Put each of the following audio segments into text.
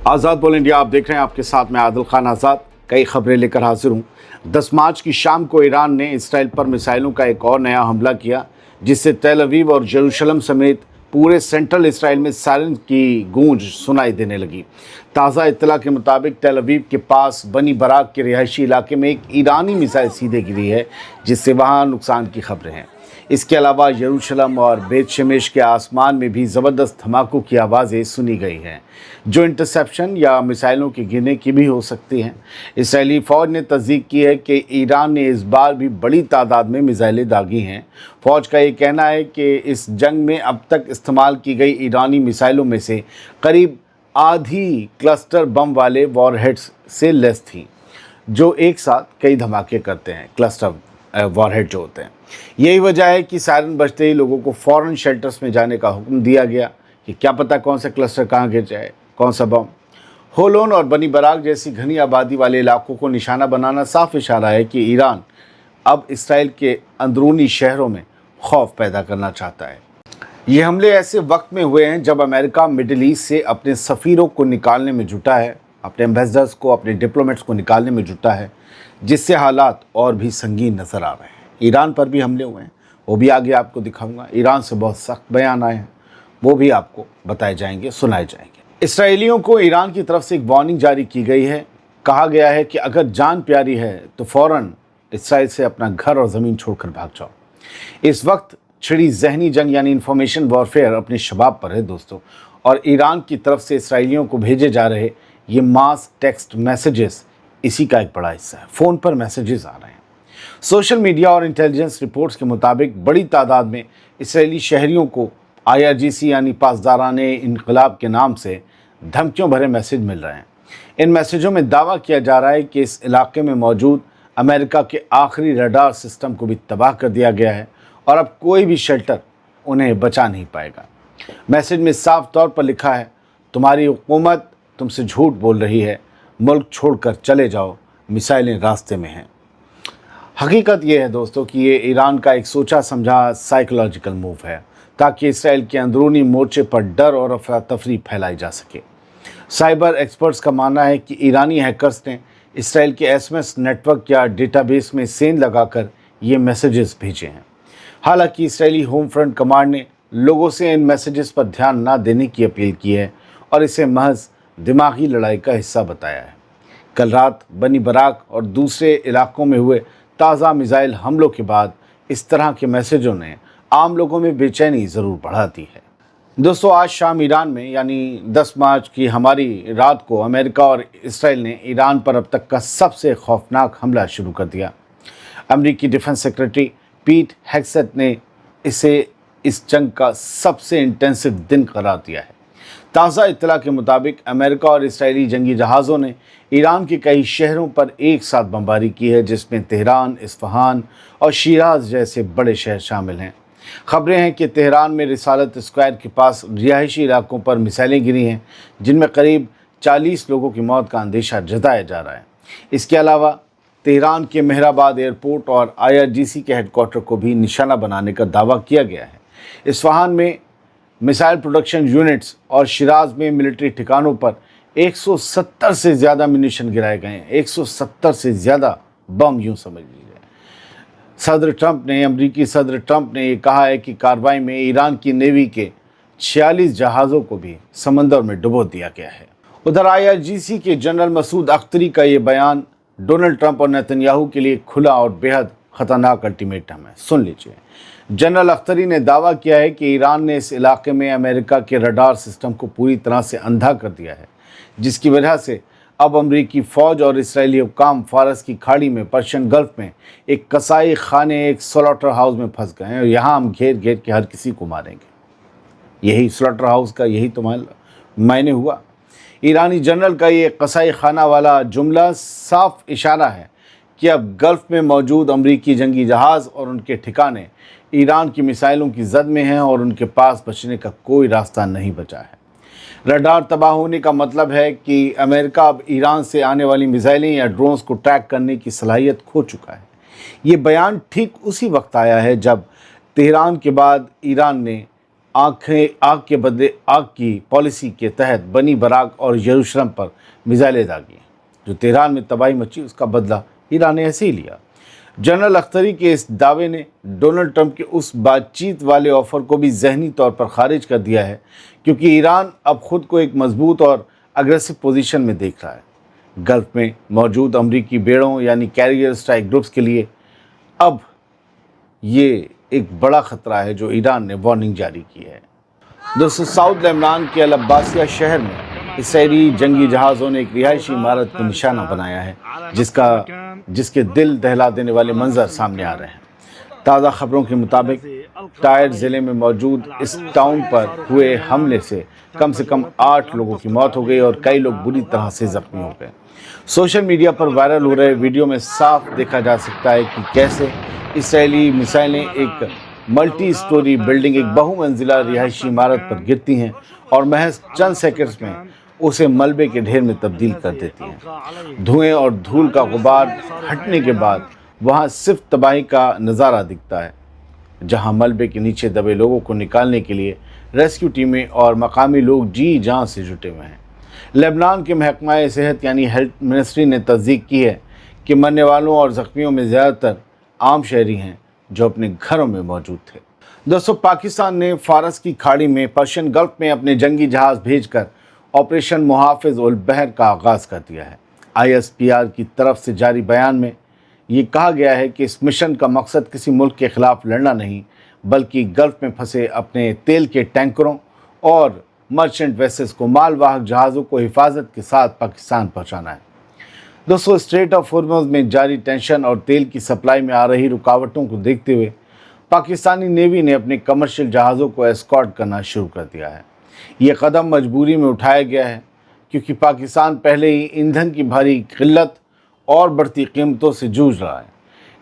आज़ाद बोल इंडिया आप देख रहे हैं, आपके साथ मैं आदिल खान आज़ाद। कई खबरें लेकर हाजिर हूँ। 10 मार्च की शाम को ईरान ने इसराइल पर मिसाइलों का एक और नया हमला किया, जिससे तेल अवीव और यरूशलेम समेत पूरे सेंट्रल इसराइल में सायरन की गूंज सुनाई देने लगी। ताज़ा इत्तला के मुताबिक तेल अवीव के पास बनी बराक के रिहायशी इलाके में एक ईरानी मिसाइल सीधे गिरी है, जिससे वहाँ नुकसान की खबरें हैं। इसके अलावा यरूशलेम और बेत शेमेश के आसमान में भी ज़बरदस्त धमाकों की आवाज़ें सुनी गई हैं, जो इंटरसेप्शन या मिसाइलों के गिरने की भी हो सकती हैं। इसराइली फ़ौज ने तस्दीक की है कि ईरान ने इस बार भी बड़ी तादाद में मिसाइलें दागी हैं। फ़ौज का ये कहना है कि इस जंग में अब तक इस्तेमाल की गई ईरानी मिसाइलों में से करीब आधी क्लस्टर बम वाले वॉरहेड्स से लैस थीं, जो एक साथ कई धमाके करते हैं। क्लस्टर वॉरहेड जो होते हैं, यही वजह है कि सायरन बजते ही लोगों को फ़ौरन शेल्टर्स में जाने का हुक्म दिया गया कि क्या पता कौन सा क्लस्टर कहाँ गिर जाए, कौन सा बम। होलोन और बनी बराक जैसी घनी आबादी वाले इलाकों को निशाना बनाना साफ इशारा है कि ईरान अब इसराइल के अंदरूनी शहरों में खौफ पैदा करना चाहता है। ये हमले ऐसे वक्त में हुए हैं जब अमेरिका मिडिल ईस्ट से अपने सफ़ीरों को निकालने में जुटा है, अपने एम्बेसडर्स को, अपने डिप्लोमेट्स को निकालने में जुटा है, जिससे हालात और भी संगीन नज़र आ रहे हैं। ईरान पर भी हमले हुए हैं, वो भी आगे आपको दिखाऊंगा। ईरान से बहुत सख्त बयान आए हैं, वो भी आपको बताए जाएंगे, सुनाए जाएंगे। इसराइलियों को ईरान की तरफ से एक वार्निंग जारी की गई है। कहा गया है कि अगर जान प्यारी है तो फ़ौरन इसराइल से अपना घर और ज़मीन छोड़कर भाग जाओ। इस वक्त छिड़ी जहनी जंग यानी इंफॉर्मेशन वॉरफेयर अपने शबाब पर है दोस्तों, और ईरान की तरफ से इसराइलियों को भेजे जा रहे ये मास टेक्स्ट मैसेजेस इसी का एक बड़ा हिस्सा है। फ़ोन पर मैसेजेस आ रहे हैं। सोशल मीडिया और इंटेलिजेंस रिपोर्ट्स के मुताबिक बड़ी तादाद में इसराइली शहरियों को IRGC यानी पासदाराने इनकलाब के नाम से धमकियों भरे मैसेज मिल रहे हैं। इन मैसेजों में दावा किया जा रहा है कि इस इलाके में मौजूद अमेरिका के आखिरी रडार सिस्टम को भी तबाह कर दिया गया है और अब कोई भी शेल्टर उन्हें बचा नहीं पाएगा। मैसेज में साफ तौर पर लिखा है, तुम्हारी हुकूमत तुमसे झूठ बोल रही है, मुल्क छोड़कर चले जाओ, मिसाइलें रास्ते में हैं। हकीकत ये है दोस्तों कि ये ईरान का एक सोचा समझा साइकोलॉजिकल मूव है, ताकि इसराइल के अंदरूनी मोर्चे पर डर और अफरा तफरी फैलाई जा सके। साइबर एक्सपर्ट्स का मानना है कि ईरानी हैकर्स ने इसराइल के SMS नेटवर्क या डेटाबेस में सेंध लगाकर ये मैसेजेस भेजे हैं। हालांकि इसराइली होम फ्रंट कमांड ने लोगों से इन मैसेजेस पर ध्यान न देने की अपील की है और इसे महज दिमागी लड़ाई का हिस्सा बताया है। कल रात बनी बराक और दूसरे इलाकों में हुए ताज़ा मिसाइल हमलों के बाद इस तरह के मैसेजों ने आम लोगों में बेचैनी ज़रूर बढ़ा दी है। दोस्तों, आज शाम ईरान में यानी 10 मार्च की हमारी रात को अमेरिका और इसराइल ने ईरान पर अब तक का सबसे खौफनाक हमला शुरू कर दिया। अमेरिकी डिफेंस सेक्रेटरी पीट हेग्सेथ ने इसे इस जंग का सबसे इंटेंसिव दिन करार दिया है। ताज़ा इत्तला के मुताबिक अमेरिका और इसराइली जंगी जहाज़ों ने ईरान के कई शहरों पर एक साथ बमबारी की है, जिसमें तेहरान, इस्फहान और शिराज जैसे बड़े शहर शामिल हैं। खबरें हैं कि तेहरान में रिसालत स्क्वायर के पास रिहायशी इलाकों पर मिसाइलें गिरी हैं, जिनमें करीब 40 लोगों की मौत का अंदेशा जताया जा रहा है। इसके अलावा तेहरान के मेहराबाद एयरपोर्ट और IRGC के हेडक्वार्टर को भी निशाना बनाने का दावा किया गया है। इस्फहान में मिसाइल प्रोडक्शन यूनिट्स और शिराज में मिलिट्री ठिकानों पर 170 से ज़्यादा म्यूनिशन गिराए गए हैं। 170 से ज़्यादा बम, यूँ समझ लीजिए। अमरीकी सदर ट्रंप ने ये कहा है कि कार्रवाई में ईरान की नेवी के 46 जहाज़ों को भी समंदर में डुबो दिया गया है। उधर IRGC के जनरल मसूद अख्तरी का ये बयान डोनाल्ड ट्रंप और नेतन्याहू के लिए खुला और बेहद ख़तरनाक अल्टीमेटम है। सुन लीजिए। जनरल अख्तरी ने दावा किया है कि ईरान ने इस इलाके में अमेरिका के रडार सिस्टम को पूरी तरह से अंधा कर दिया है, जिसकी वजह से अब अमरीकी फ़ौज और इसराइली हुक्काम फ़ारस की खाड़ी में, पर्शियन गल्फ़ में एक कसाई खाने, एक स्लॉटर हाउस में फंस गए हैं और यहाँ हम घेर घेर के हर किसी को मारेंगे। यही स्लॉटर हाउस का यही तो मायने हुआ। ईरानी जनरल का ये कसाई खाना वाला जुमला साफ इशारा है कि अब गल्फ़ में मौजूद अमरीकी जंगी जहाज़ और उनके ठिकाने ईरान की मिसाइलों की जद में हैं और उनके पास बचने का कोई रास्ता नहीं बचा है। रडार तबाह होने का मतलब है कि अमेरिका अब ईरान से आने वाली मिसाइलें या ड्रोन्स को ट्रैक करने की सलाहियत खो चुका है। ये बयान ठीक उसी वक्त आया है जब तेहरान के बाद ईरान ने आग के बदले आग की पॉलिसी के तहत बनी बराक और यरूशलेम पर मिसाइलें दागी। जो तेहरान में तबाही मची उसका बदला ईरान ने ऐसे ही लिया। जनरल अख्तरी के इस दावे ने डोनाल्ड ट्रंप के उस बातचीत वाले ऑफर को भी ज़हनी तौर पर खारिज कर दिया है, क्योंकि ईरान अब खुद को एक मजबूत और अग्रेसिव पोजीशन में देख रहा है। गल्फ में मौजूद अमरीकी बेड़ों यानी कैरियर स्ट्राइक ग्रुप्स के लिए अब ये एक बड़ा ख़तरा है जो ईरान ने वार्निंग जारी की है। दोस्तों, साउथ लेबनान के अल अब्बासिया शहर में इसराइली जंगी जहाज़ों ने एक रिहायशी इमारत को निशाना बनाया है, जिसके दिल दहला देने वाले मंजर सामने आ रहे हैं। ताज़ा खबरों के मुताबिक टायर ज़िले में मौजूद इस टाउन पर हुए हमले से कम 8 लोगों की मौत हो गई और कई लोग बुरी तरह से ज़ख्मी हो गए। सोशल मीडिया पर वायरल हो रहे वीडियो में साफ देखा जा सकता है कि कैसे इसराइली मिसाइलें एक मल्टी स्टोरी बिल्डिंग, एक बहुमंजिला रिहायशी इमारत पर गिरती हैं और महज चंद सेकंड्स में उसे मलबे के ढेर में तब्दील कर देती हैं। धुएं और धूल का गुबार हटने के बाद वहां सिर्फ तबाही का नज़ारा दिखता है, जहां मलबे के नीचे दबे लोगों को निकालने के लिए रेस्क्यू टीमें और मकामी लोग जी जान से जुटे हुए हैं। लेबनान के महकमा सेहत यानी हेल्थ मिनिस्ट्री ने तस्दीक की है कि मरने वालों और ज़ख्मियों में ज़्यादातर आम शहरी हैं जो अपने घरों में मौजूद थे। दोस्तों, पाकिस्तान ने फारस की खाड़ी में पर्शियन गल्फ में अपने जंगी जहाज़ भेजकर ऑपरेशन मुहाफ़िज़ उल बहर का आगाज़ कर दिया है। ISPR की तरफ से जारी बयान में ये कहा गया है कि इस मिशन का मकसद किसी मुल्क के ख़िलाफ़ लड़ना नहीं, बल्कि गल्फ में फंसे अपने तेल के टैंकरों और मर्चेंट वेसल्स को, मालवाहक जहाज़ों को हिफाजत के साथ पाकिस्तान पहुँचाना है। दोस्तों, स्ट्रेट ऑफ हॉर्मुज़ में जारी टेंशन और तेल की सप्लाई में आ रही रुकावटों को देखते हुए पाकिस्तानी नेवी ने अपने कमर्शियल जहाज़ों को एस्कॉर्ट करना शुरू कर दिया है। ये कदम मजबूरी में उठाया गया है क्योंकि पाकिस्तान पहले ही ईंधन की भारी किल्लत और बढ़ती कीमतों से जूझ रहा है।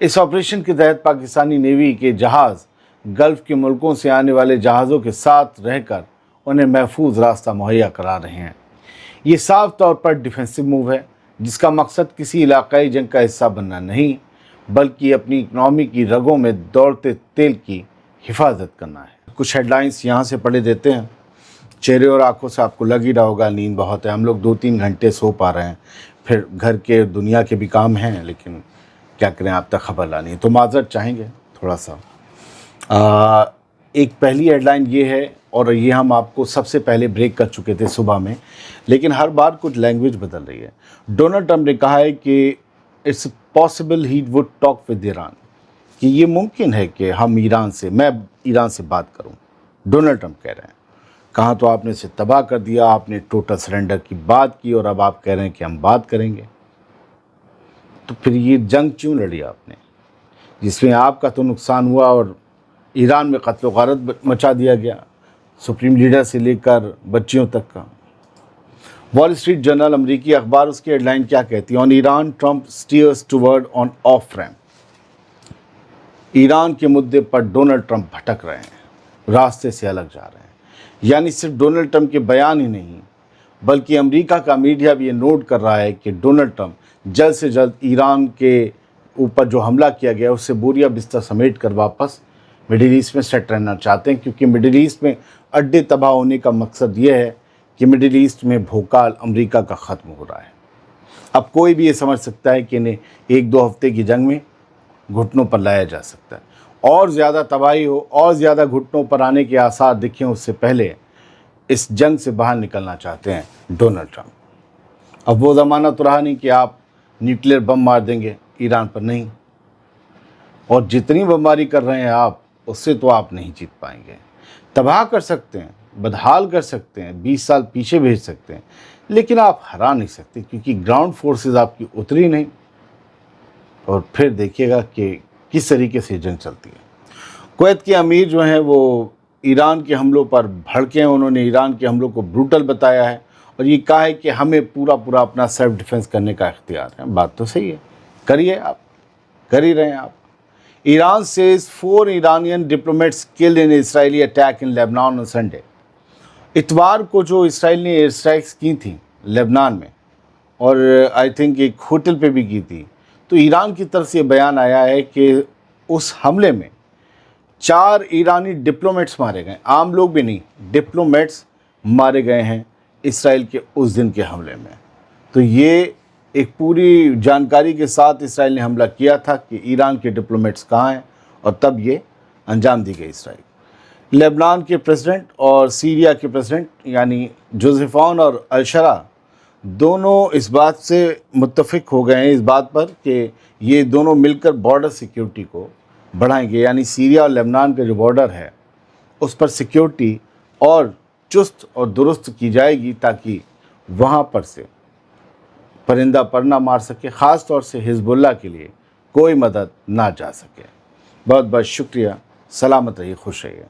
इस ऑपरेशन के तहत पाकिस्तानी नेवी के जहाज़ गल्फ़ के मुल्कों से आने वाले जहाज़ों के साथ रहकर उन्हें महफूज रास्ता मुहैया करा रहे हैं। ये साफ तौर पर डिफेंसिव मूव है, जिसका मकसद किसी इलाकाई जंग का हिस्सा बनना नहीं, बल्कि अपनी इकनॉमी की रगों में दौड़ते तेल की हिफाजत करना है। कुछ हेडलाइंस यहाँ से पढ़े देते हैं। चेहरे और आंखों से आपको लग ही रहा होगा नींद बहुत है। हम लोग 2-3 घंटे सो पा रहे हैं, फिर घर के दुनिया के भी काम हैं, लेकिन क्या करें, आप तक खबर लानी है तो माजरत चाहेंगे थोड़ा सा। एक पहली हेडलाइन ये है, और ये हम आपको सबसे पहले ब्रेक कर चुके थे सुबह में, लेकिन हर बार कुछ लैंग्वेज बदल रही है। डोनाल्ड ट्रंप ने कहा है कि it's possible he would talk with Iran, कि ये मुमकिन है कि मैं ईरान से बात करूं। डोनाल्ड ट्रंप कह रहे हैं, कहाँ तो आपने इसे तबाह कर दिया, आपने टोटल सरेंडर की बात की और अब आप कह रहे हैं कि हम बात करेंगे। तो फिर ये जंग क्यों लड़ी आपने, जिसमें आपका तो नुकसान हुआ और ईरान में कत्ल व गारत मचा दिया गया, सुप्रीम लीडर से लेकर बच्चियों तक का। वॉल स्ट्रीट जर्नल, अमरीकी अखबार, उसकी हेडलाइन क्या कहती है? On Iran Trump stairs toward on off ramp. Iran के मुद्दे पर डोनाल्ड ट्रंप भटक रहे हैं, रास्ते से अलग जा रहे हैं। यानी सिर्फ डोनाल्ड ट्रंप के बयान ही नहीं, बल्कि अमेरिका का मीडिया भी ये नोट कर रहा है कि डोनाल्ड ट्रंप जल्द से जल्द ईरान के ऊपर जो हमला किया गया उससे बोरिया बिस्तर समेट कर वापस मिडिल ईस्ट में सेट रहना चाहते हैं, क्योंकि मिडिल ईस्ट में अड्डे तबाह होने का मकसद ये है कि मिडिल ईस्ट में भूकाल अमेरिका का ख़त्म हो रहा है। अब कोई भी ये समझ सकता है कि इन्हें 1-2 हफ्ते की जंग में घुटनों पर लाया जा सकता है, और ज़्यादा तबाही हो और ज़्यादा घुटनों पर आने के आसार दिखें उससे पहले इस जंग से बाहर निकलना चाहते हैं डोनाल्ड ट्रंप। अब वो ज़माना तो रहा नहीं कि आप न्यूक्लियर बम मार देंगे, ईरान पर नहीं, और जितनी बमबारी कर रहे हैं आप, उससे तो आप नहीं जीत पाएंगे। तबाह कर सकते हैं, बदहाल कर सकते हैं, 20 साल पीछे भेज सकते हैं, लेकिन आप हरा नहीं सकते, क्योंकि ग्राउंड फोर्सेस आपकी उतरी नहीं। और फिर देखिएगा कि किस तरीके से जंग चलती है। कुवैत के अमीर जो हैं वो ईरान के हमलों पर भड़के हैं। उन्होंने ईरान के हमलों को ब्रूटल बताया है और ये कहा है कि हमें पूरा अपना सेल्फ डिफेंस करने का इख्तियार है। बात तो सही है, करिए, आप कर ही रहे हैं। आप Iran says 4 Iranian diplomats killed in Israeli attack in Lebanon on Sunday। इतवार को जो इसराइल ने एयर स्ट्राइक्स की थी लेबनान में, और आई थिंक एक होटल पे भी की थी, तो ईरान की तरफ से बयान आया है कि उस हमले में 4 ایرانی ڈپلومیٹس مارے گئے، عام لوگ بھی نہیں، ڈپلومیٹس مارے گئے ہیں اسرائیل کے اس دن کے حملے میں۔ تو یہ ایک پوری جانکاری کے ساتھ اسرائیل نے حملہ کیا تھا کہ ایران کے ڈپلومیٹس کہاں ہیں، اور تب یہ انجام دی گئی اسرائیل۔ لبنان کے پریزیڈنٹ اور سیریا کے پریزیڈنٹ یعنی جوزف اون اور الشرا دونوں اس بات سے متفق ہو گئے ہیں اس بات پر کہ یہ دونوں مل کر بارڈر سیکیورٹی کو بڑھائیں گے، یعنی سیریا اور لبنان کا جو بارڈر ہے اس پر سیکیورٹی اور چست اور درست کی جائے گی تاکہ وہاں پر سے پرندہ پر نہ مار سکے، خاص طور سے حزب اللہ کے لیے کوئی مدد نہ جا سکے۔ بہت بہت شکریہ، سلامت رہیے، خوش رہیے۔